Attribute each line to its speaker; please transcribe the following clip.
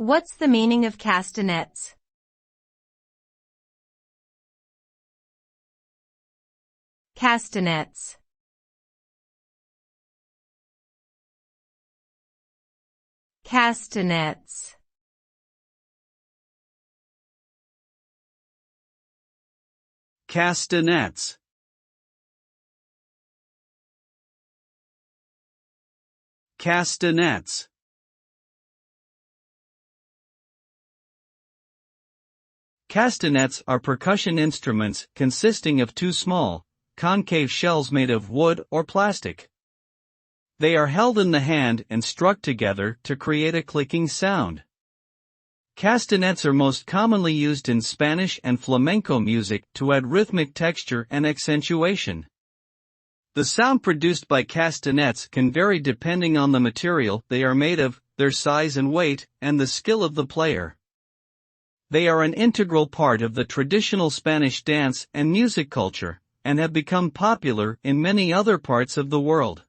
Speaker 1: What's the meaning of castanets? Castanets. Castanets.
Speaker 2: Castanets. Castanets. Castanets are percussion instruments consisting of two small, concave shells made of wood or plastic. They are held in the hand and struck together to create a clicking sound. Castanets are most commonly used in Spanish and flamenco music to add rhythmic texture and accentuation. The sound produced by castanets can vary depending on the material they are made of, their size and weight, and the skill of the player. They are an integral part of the traditional Spanish dance and music culture, and have become popular in many other parts of the world.